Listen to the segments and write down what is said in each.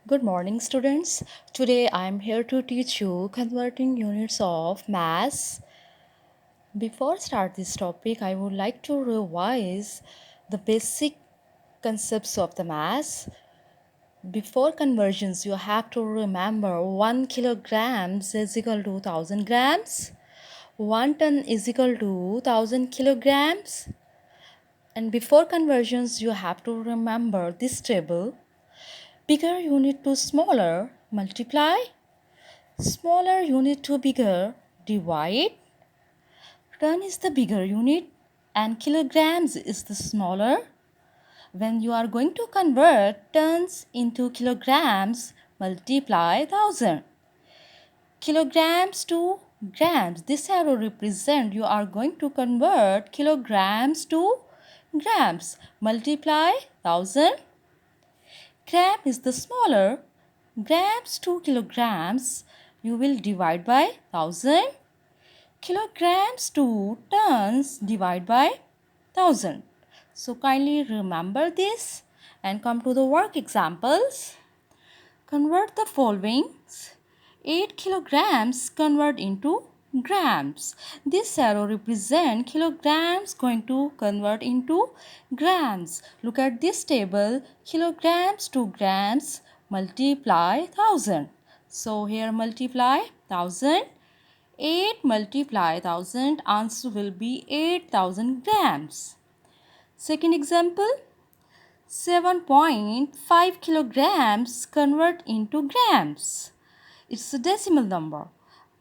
Good morning, students. Today I am here to teach you converting units of mass. Before start this topic, I would like to revise the basic concepts of the mass. Before conversions, you have to remember 1 kilograms is equal to 1000 grams. 1 ton is equal to 1000 kilograms. And before conversions, you have to remember this table. Bigger unit to smaller, multiply. Smaller unit to bigger, divide. Ton is the bigger unit and kilograms is the smaller. When you are going to convert tons into kilograms, multiply 1000. Kilograms to grams. This arrow represents you are going to convert kilograms to grams. Multiply 1000. Gram is the smaller. Grams to kilograms. You will divide by 1000. Kilograms to tons divide by 1000. So kindly remember this and come to the work examples. Convert the following. 8 kilograms convert into grams. This arrow represents kilograms going to convert into grams. Look at this table. Kilograms to grams multiply 1000. So here multiply 1000. 8 multiply 1000, answer will be 8000 grams. Second example, 7.5 kilograms convert into grams. It's a decimal number.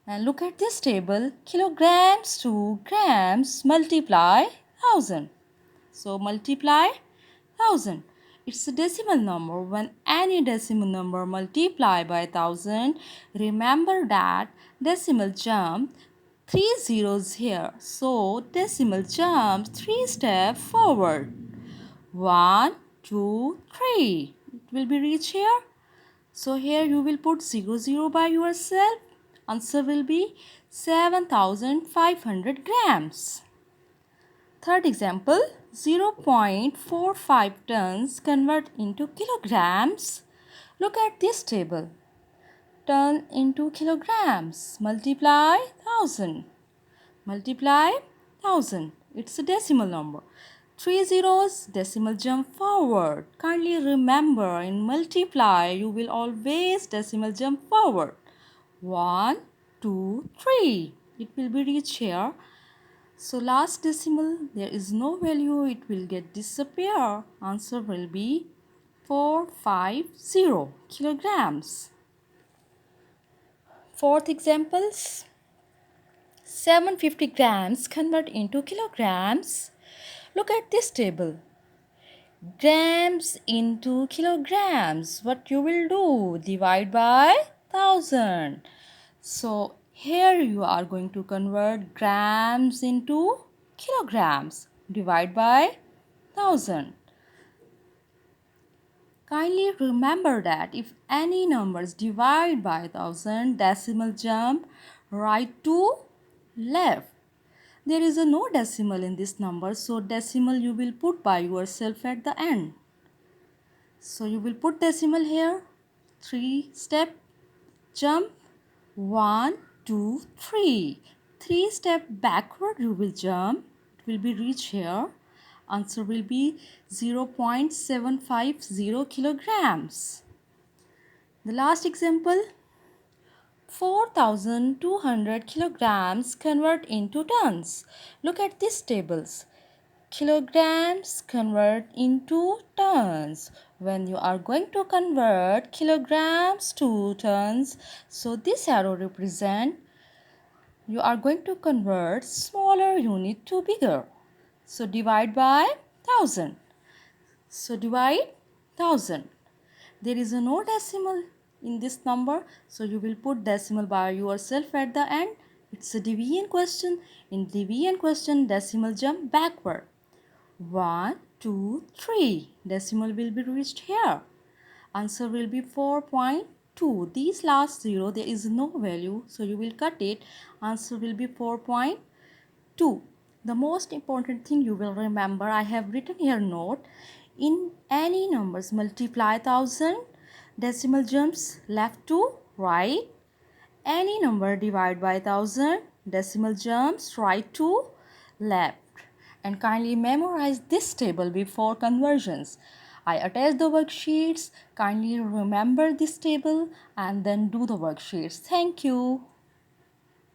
And look at this table, kilograms to grams multiply 1000. So multiply 1000. It's a decimal number. When any decimal number multiply by 1000, remember that decimal jump 3 zeros here. So decimal jumps 3 steps forward. 1, 2, 3. It will be reached here. So here you will put 0 by yourself. Answer will be 7500 grams. Third example, 0.45 tons convert into kilograms. Look at this table. Ton into kilograms. Multiply 1000. Multiply 1000. It's a decimal number. 3 zeros, decimal jump forward. Kindly remember, in multiply, you will always decimal jump forward. 1, 2, 3. It will be reached here. So last decimal, there is no value, it will get disappear. Answer will be 450 kilograms. Fourth examples, 750 grams convert into kilograms. Look at this table. Grams into kilograms. What you will do? Divide by 1000. So here you are going to convert grams into kilograms. Divide by 1000. Kindly remember that if any numbers divide by 1000, decimal jump right to left. There is a no decimal in this number, so decimal you will put by yourself at the end. So you will put decimal here. 3 step jump. 1, 2, 3. 3 step backward you will jump. It will be reached here. Answer will be 0.750 kilograms. The last example, 4200 kilograms convert into tons. Look at these tables. Kilograms convert into tons. When you are going to convert kilograms to tons, so this arrow represent you are going to convert smaller unit to bigger. So divide by 1000. So divide 1000. There is a no decimal in this number, so you will put decimal by yourself at the end. It's a division question. In division question, decimal jump backward. 1, 2, 3. Decimal will be reached here. Answer will be 4.2. These last 0, there is no value, so you will cut it. Answer will be 4.2. The most important thing you will remember, I have written here note. In any numbers multiply 1000, Decimal jumps left to right. Any number divided by 1000, decimal jumps right to left. And kindly memorize this table before conversions. I attach the worksheets. Kindly remember this table and then do the worksheets. Thank you.